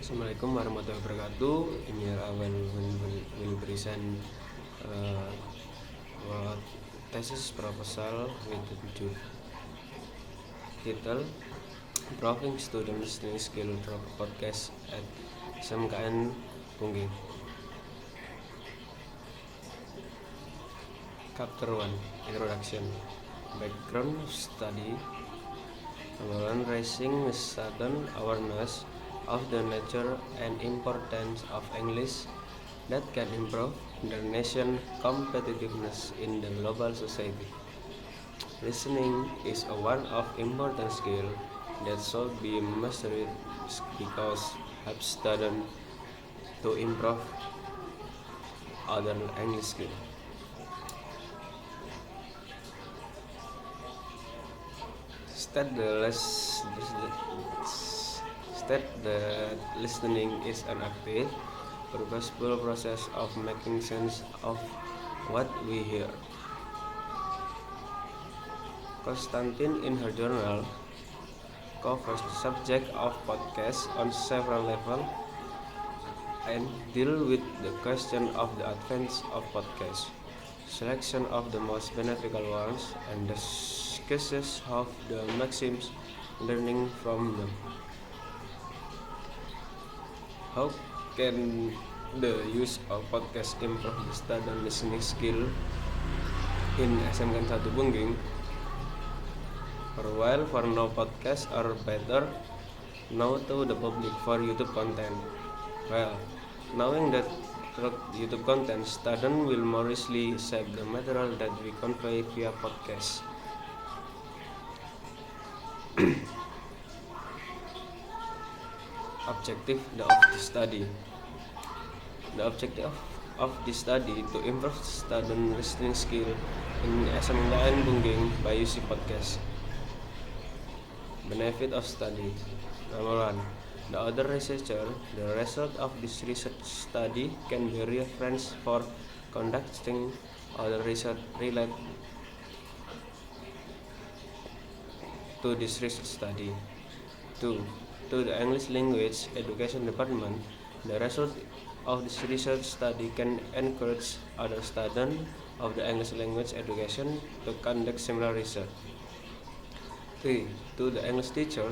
Assalamualaikum warahmatullahi wabarakatuh. Here I will present uh, our thesis proposal with the title Improving Student Listening Skill Through Podcast at SMKN Pungging. Chapter 1 Introduction. Background study. Number 1, raising sudden awareness of the nature and importance of English that can improve the nation's competitiveness in the global society. Listening is one of important skill that should be mastered because helps students to improve other English skill. State that listening is an active, purposeful process of making sense of what we hear. Konstantin, in her journal, covers the subject of podcasts on several levels and deal with the question of the advance of podcasts, selection of the most beneficial ones, and discusses of the maxims learning from them. How can the use of podcast improve the student listening skill in SMK 1 Pungging? For a while, for no podcast are better now to the public for YouTube content. Well, knowing that through YouTube content, students will more easily shape the material that we convey via podcast. Objective of the study. The objective of the study to improve student listening skill in SMKN Pungging by using podcast. Benefit of study. Number 1. The other researcher, the result of this research study can be reference for conducting other research related to this research study. 2. To the English Language Education Department, the result of this research study can encourage other students of the English Language Education to conduct similar research. 3. To the English teacher,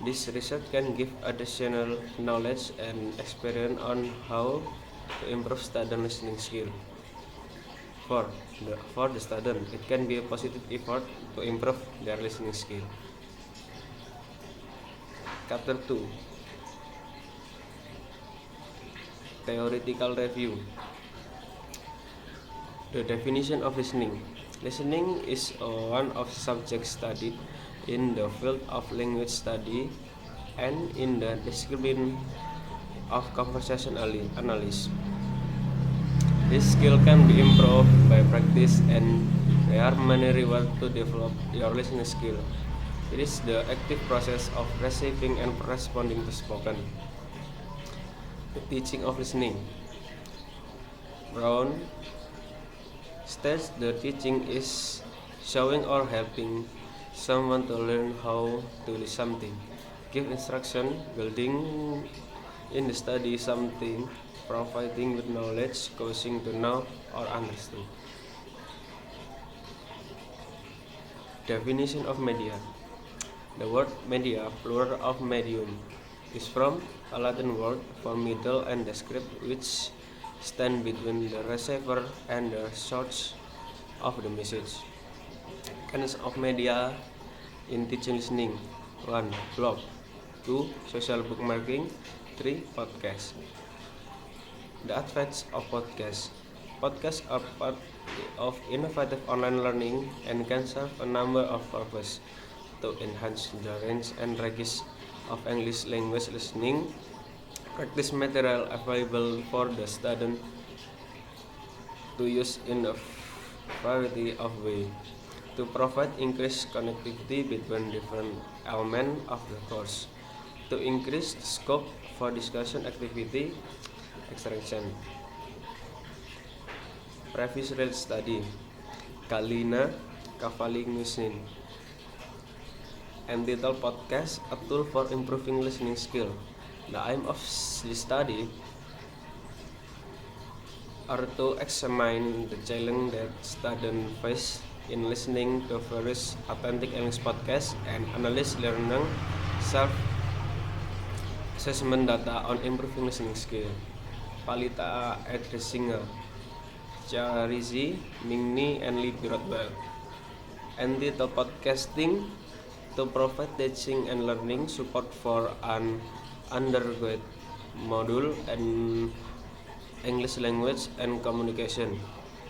this research can give additional knowledge and experience on how to improve student listening skill. 4. For the student, it can be a positive effort to improve their listening skill. Chapter 2 Theoretical Review. The definition of listening. Listening is one of subjects studied in the field of language study and in the discipline of conversation analysis. This skill can be improved by practice, and there are many rewards to develop your listening skill. It is the active process of receiving and responding to spoken. The teaching of listening. Brown states the teaching is showing or helping someone to learn how to do something, give instruction, building in the study something, providing with knowledge, causing to know or understand. Definition of media. The word media, plural of medium, is from a Latin word for middle and describe, which stand between the receiver and the source of the message. Kinds of media in teaching listening. 1. Blog. 2. Social bookmarking. 3. Podcast. The advantage of podcasts. Podcasts are part of innovative online learning and can serve a number of purposes to enhance the range and ranges of English language listening. Practice material available for the student to use in a variety of ways to provide increased connectivity between different elements of the course, to increase the scope for discussion activity extraction. Previous read study. Galina Kavalingusin, entitled Podcast, a tool for improving listening skill. The aim of this study are to examine the challenge that students face in listening to various authentic English podcasts and analyze learning self-assessment data on improving listening skill. Palita Edresinger, Charizi, Mingni, and Libby Rothwell. And the podcasting to provide teaching and learning support for an undergraduate module and English language and communication.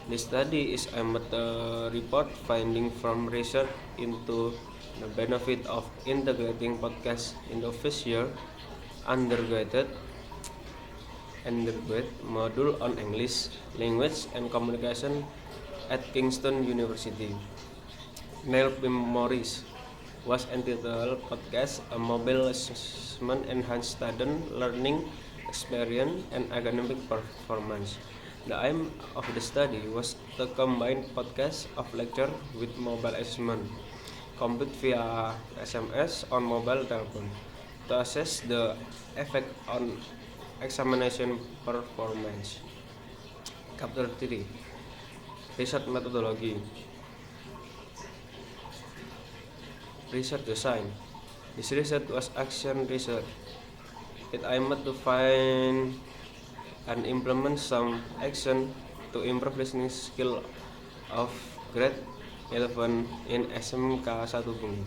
This study is a meta-report finding from research into the benefit of integrating podcasts in the first year undergraduate module on English language and communication at Kingston University. Neil P. Morris was entitled Podcast, a mobile assessment enhanced student learning experience and academic performance. The aim of the study was to combine podcast of lecture with mobile assessment, complete via SMS on mobile telephone, to assess the effect on examination performance. Chapter 3 Research Methodology. Research design. This research was action research. It aimed to find and implement some action to improve listening skill of grade 11 in SMK 1 Bunging.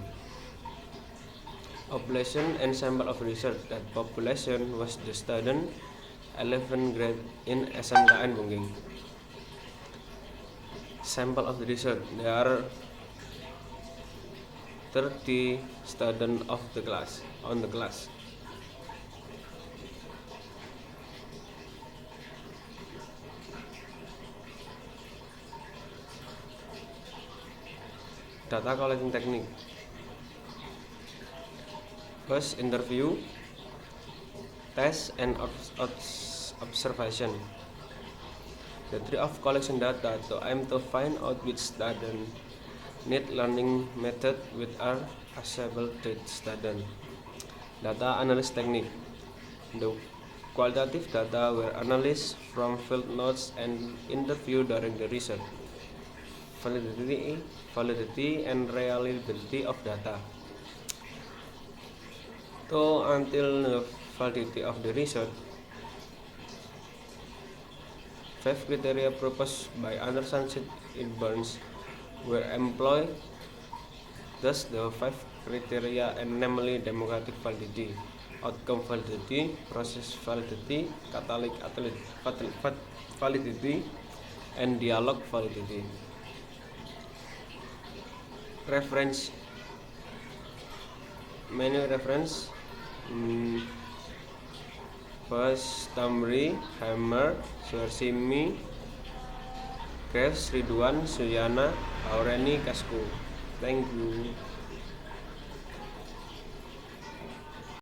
Population and sample of research. That population was the student 11th grade in SMKN Bunging. Sample of the research. There are 30 students of the class on the class. Data collecting technique. First, interview, test, and observation. The three of collection data to aim to find out which student need learning method with are accessible to student. Data analysis technique. The qualitative data were analyzed from field notes and interview during the research. Validity and reliability of data. Until the validity of the research, 5 criteria proposed by Anderson in Burns were employed. Thus, the 5 criteria, and namely democratic validity, outcome validity, process validity, catalytic validity, and dialogue validity. Reference. Many reference. First, Tamri, Hammer, Suarsimi, Graves, Ridwan, Suyana, Aureni, Kasku. Thank you.